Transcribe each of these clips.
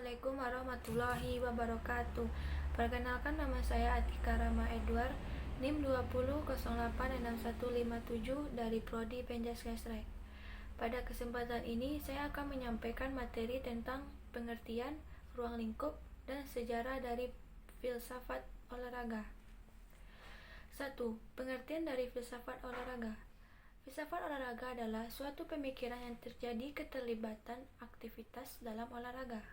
Assalamualaikum warahmatullahi wabarakatuh. Perkenalkan, nama saya Atika Rama Edward, NIM 20086157 dari Prodi Penjaskesrek. Pada kesempatan ini saya akan menyampaikan materi tentang pengertian, ruang lingkup, dan sejarah dari filsafat olahraga. 1. Pengertian dari filsafat olahraga. Filsafat olahraga adalah suatu pemikiran yang terjadi keterlibatan aktivitas dalam olahraga.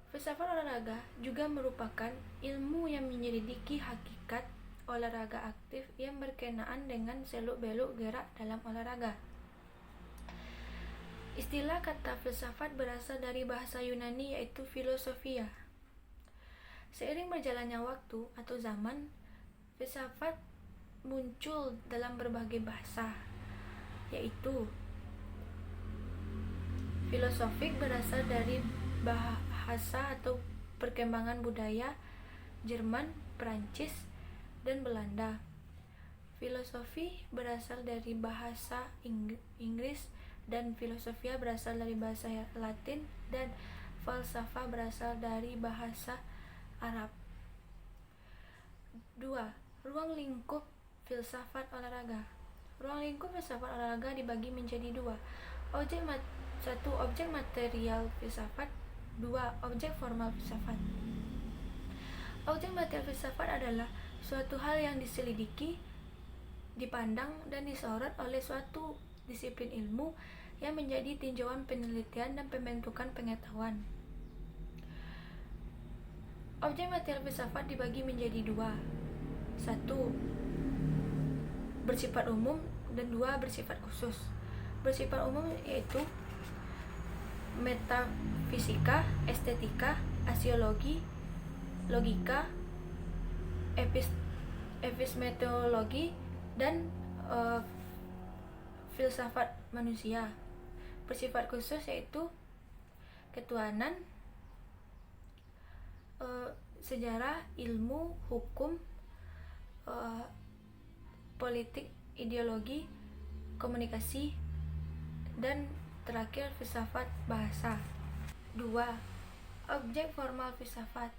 Filsafat olahraga juga merupakan ilmu yang menyelidiki hakikat olahraga aktif yang berkenaan dengan seluk-beluk gerak dalam olahraga. Istilah kata filsafat berasal dari bahasa Yunani yaitu filosofia. Seiring berjalannya waktu atau zaman, filsafat muncul dalam berbagai bahasa, yaitu filosofik berasal dari bahasa atau perkembangan budaya Jerman, Perancis, dan Belanda. Filosofi berasal dari bahasa Inggris, dan filosofia berasal dari bahasa Latin, dan falsafah berasal dari bahasa Arab. 2. Ruang lingkup filsafat olahraga. Ruang lingkup filsafat olahraga dibagi menjadi dua. 1. Objek material filsafat. 2. Objek formal filsafat. Objek material filsafat adalah suatu hal yang diselidiki, dipandang, dan disorot oleh suatu disiplin ilmu yang menjadi tinjauan penelitian dan pembentukan pengetahuan. Objek material filsafat dibagi menjadi dua. 1. Bersifat umum, dan 2. Bersifat khusus. Bersifat umum yaitu metafisika, estetika, aksiologi, logika, epistemologi, dan filsafat manusia. Bersifat khusus yaitu ketuhanan, sejarah, ilmu, hukum, politik, ideologi, komunikasi, dan terakhir filsafat bahasa. 2. Objek formal filsafat.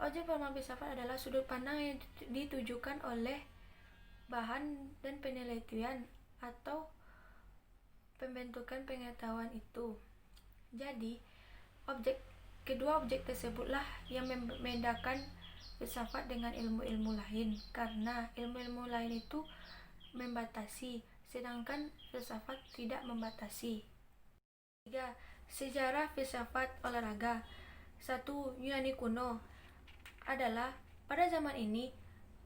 Objek formal filsafat adalah sudut pandang yang ditujukan oleh bahan dan penelitian atau pembentukan pengetahuan itu. Jadi, kedua objek tersebutlah yang membedakan filsafat dengan ilmu-ilmu lain, karena ilmu-ilmu lain itu membatasi, sedangkan filsafat tidak membatasi. 3. Sejarah filsafat olahraga. 1. Yunani kuno adalah pada zaman ini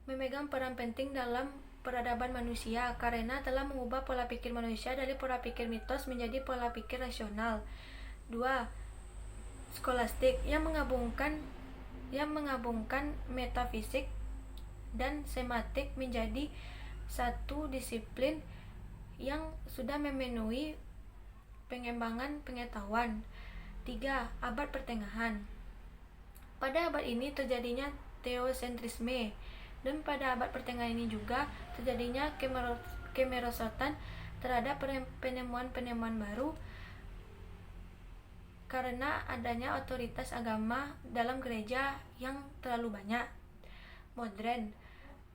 memegang peran penting dalam peradaban manusia karena telah mengubah pola pikir manusia dari pola pikir mitos menjadi pola pikir rasional. 2. Skolastik yang menggabungkan metafisik dan semantik menjadi satu disiplin yang sudah memenuhi pengembangan pengetahuan. 3. Abad pertengahan. Pada abad ini terjadinya teosentrisme, dan pada abad pertengahan ini juga terjadinya kemerosotan terhadap penemuan-penemuan baru karena adanya otoritas agama dalam gereja yang terlalu banyak. Modern.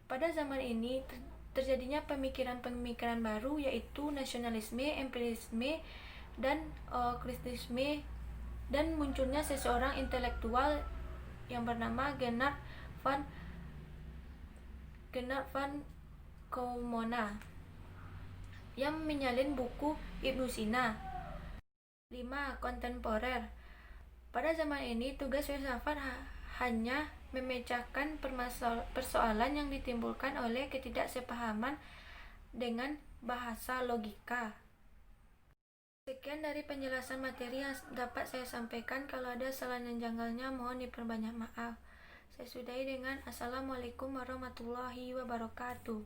Pada zaman ini terjadinya pemikiran-pemikiran baru yaitu nasionalisme, empirisme, dan kritisisme, dan munculnya seseorang intelektual yang bernama Gernot van Komona yang menyalin buku Ibnu Sina. 5. Kontemporer. Pada zaman ini tugas filsafat hanya memecahkan persoalan yang ditimbulkan oleh ketidaksepahaman dengan bahasa logika. Sekian dari penjelasan materi yang dapat saya sampaikan. Kalau ada salah dan janggalnya mohon diperbanyak maaf. Saya sudahi dengan Assalamualaikum warahmatullahi wabarakatuh.